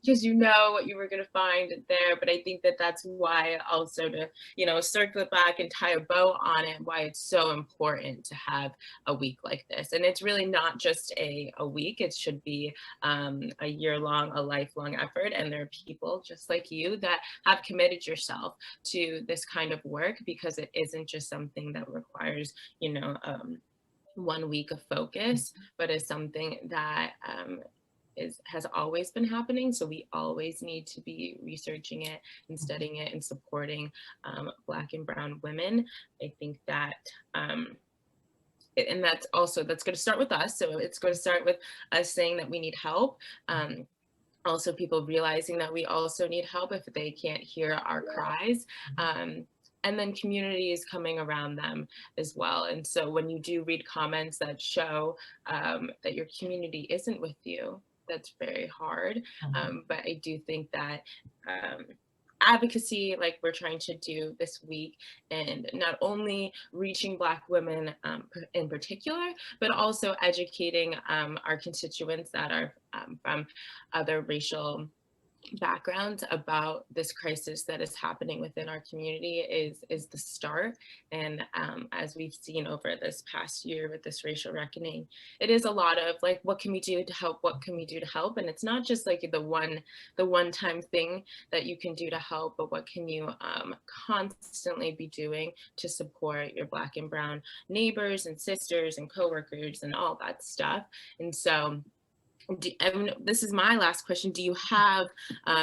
because you know what you were going to find there. But I think that that's why also to, you know, circle it back and tie a bow on it, why it's so important to have a week like this. And it's really not just a week. It should be a year-long, a lifelong effort. And there are people just like you that have committed yourself to this kind of work, because it isn't just something that requires, you know, 1 week of focus, but is something that has always been happening. So we always need to be researching it and studying it and supporting Black and Brown women. I think that and that's going to start with us. So it's going to start with us saying that we need help. Also people realizing that we also need help if they can't hear our cries. And then communities coming around them as well. And so when you do read comments that show that your community isn't with you, that's very hard. But I do think that advocacy, like we're trying to do this week, and not only reaching Black women in particular, but also educating our constituents that are from other racial background about this crisis that is happening within our community is the start. And as we've seen over this past year with this racial reckoning, it is a lot of like, what can we do to help? What can we do to help? And it's not just like the one time thing that you can do to help, but what can you constantly be doing to support your Black and Brown neighbors and sisters and coworkers and all that stuff. And so this is my last question. Do you have,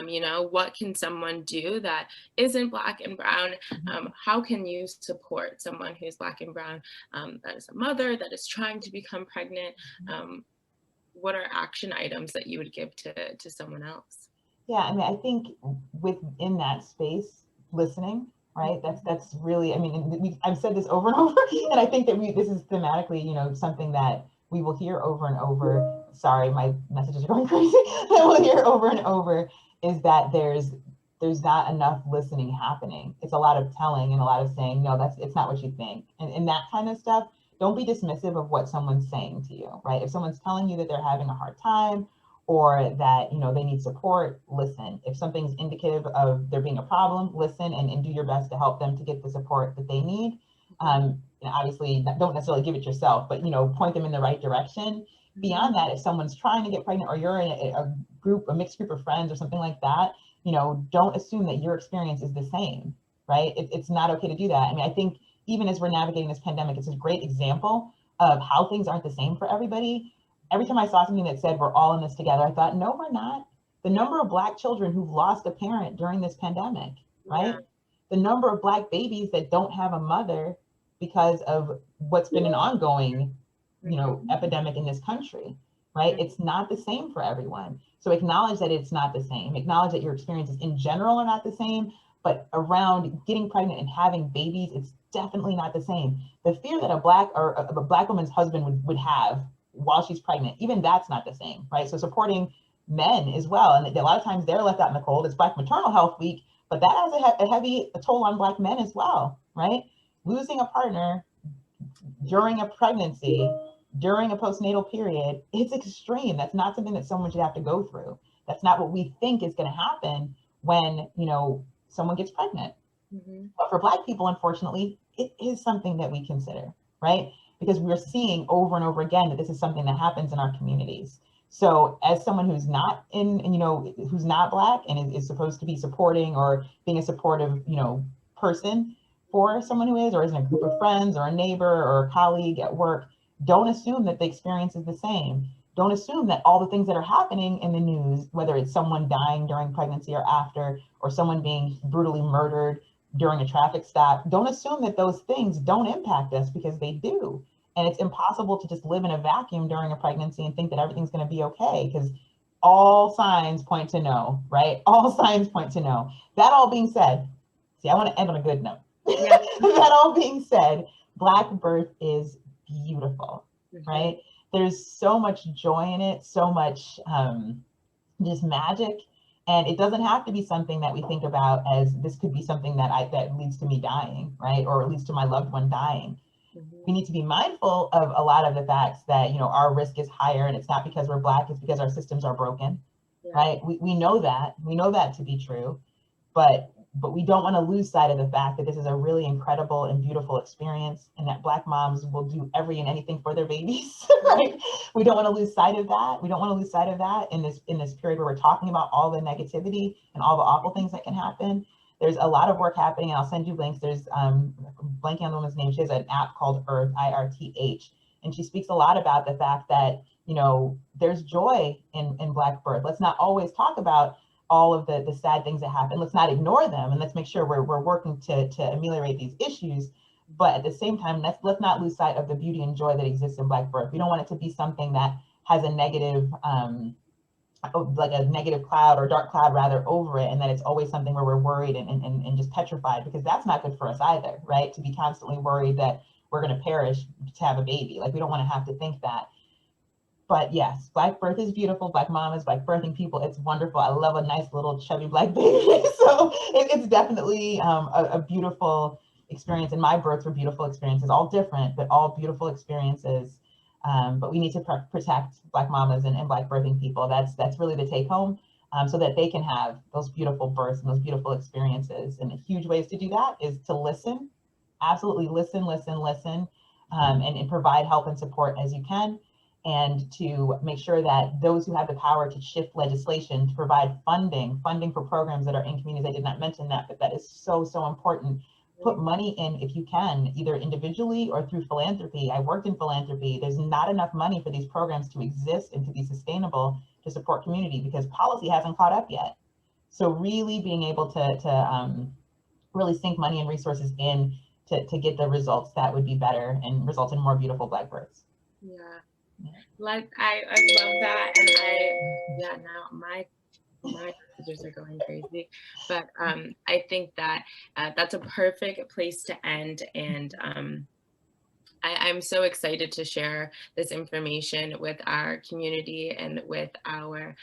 you know, what can someone do that isn't Black and Brown? How can you support someone who's Black and Brown, that is a mother, that is trying to become pregnant? What are action items that you would give to someone else? Yeah, I mean, I think within that space, listening, right? That's really, I mean, I've said this over and over, and I think that this is thematically, you know, something that we will hear over and over. Sorry, my messages are going crazy. That we'll hear over and over is that there's not enough listening happening. It's a lot of telling and a lot of saying, no, it's not what you think. And that kind of stuff, don't be dismissive of what someone's saying to you, right? If someone's telling you that they're having a hard time or that, you know, they need support, listen. If something's indicative of there being a problem, listen and do your best to help them to get the support that they need. Obviously, don't necessarily give it yourself, but, you know, point them in the right direction. Beyond that, if someone's trying to get pregnant or you're in a mixed group of friends or something like that, you know, don't assume that your experience is the same, right? It's not okay to do that. I mean, I think even as we're navigating this pandemic, it's a great example of how things aren't the same for everybody. Every time I saw something that said we're all in this together, I thought, no, we're not. The number of Black children who've lost a parent during this pandemic, right? Yeah. The number of Black babies that don't have a mother because of what's been an ongoing, you know, epidemic in this country, right? It's not the same for everyone. So acknowledge that it's not the same. Acknowledge that your experiences in general are not the same, but around getting pregnant and having babies, it's definitely not the same. The fear that a Black woman's husband would have while she's pregnant, even that's not the same, right? So supporting men as well. And a lot of times they're left out in the cold. It's Black Maternal Health Week, but that has a heavy toll on Black men as well, right? Losing a partner during a pregnancy, during a postnatal period, it's extreme. That's not something that someone should have to go through. That's not what we think is going to happen when, you know, someone gets pregnant. But for Black people, unfortunately, it is something that we consider, right? Because we're seeing over and over again that this is something that happens in our communities. So as someone who's not who's not Black and is supposed to be supporting or being a supportive, you know, person, for someone who is, or is in a group of friends or a neighbor or a colleague at work, don't assume that the experience is the same. Don't assume that all the things that are happening in the news, whether it's someone dying during pregnancy or after, or someone being brutally murdered during a traffic stop, don't assume that those things don't impact us, because they do. And it's impossible to just live in a vacuum during a pregnancy and think that everything's going to be okay, because all signs point to no, right? All signs point to no. That all being said, see, I want to end on a good note. Yeah. That all being said, Black birth is beautiful, right? There's so much joy in it, so much just magic. And it doesn't have to be something that we think about as this could be something that leads to me dying, right? Or at least to my loved one dying. We need to be mindful of a lot of the facts that, our risk is higher, and it's not because we're Black, it's because our systems are broken, right? We know that to be true, but we don't want to lose sight of the fact that this is a really incredible and beautiful experience, and that Black moms will do every and anything for their babies, right? We don't want to lose sight of that. We don't want to lose sight of that in this period where we're talking about all the negativity and all the awful things that can happen. There's a lot of work happening, and I'll send you links. There's blanking on the woman's name. She has an app called Earth, IRTH, and she speaks a lot about the fact that there's joy in Black birth. Let's not always talk about all of the sad things that happen. Let's not ignore them, and let's make sure we're working to ameliorate these issues. But at the same time, let's not lose sight of the beauty and joy that exists in Black birth. We don't want it to be something that has a negative like a negative cloud, or dark cloud rather, over it, and that it's always something where we're worried and just petrified, because that's not good for us either, right? To be constantly worried that we're going to perish to have a baby. Like, we don't want to have to think that. But yes, Black birth is beautiful. Black mamas, Black birthing people, it's wonderful. I love a nice little chubby Black baby. So it's definitely a beautiful experience. And my births were beautiful experiences, all different, but all beautiful experiences. But we need to protect Black mamas and Black birthing people. That's really the take home, so that they can have those beautiful births and those beautiful experiences. And huge ways to do that is to listen, absolutely listen, and provide help and support as you can. And to make sure that those who have the power to shift legislation, to provide funding for programs that are in communities. I did not mention that, but that is so, so important. Put money in if you can, either individually or through philanthropy. I worked in philanthropy. There's not enough money for these programs to exist and to be sustainable to support community, because policy hasn't caught up yet. So really being able to really sink money and resources in to get the results that would be better and result in more beautiful Black births. Yeah. Like I love that, and now my messages are going crazy, but I think that that's a perfect place to end, and I'm so excited to share this information with our community and with our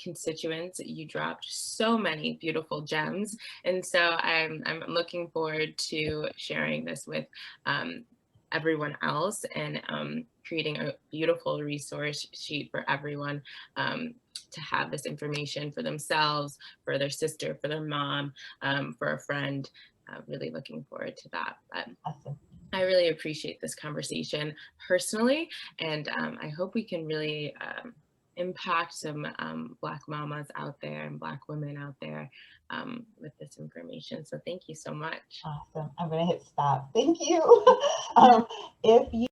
constituents. You dropped so many beautiful gems, and so I'm looking forward to sharing this with everyone else, and creating a beautiful resource sheet for everyone to have this information for themselves, for their sister, for their mom, for a friend. Really looking forward to that. But awesome. I really appreciate this conversation personally, and I hope we can really impact some Black mamas out there and Black women out there with this information. So thank you so much. Awesome. I'm going to hit stop. Thank you. If you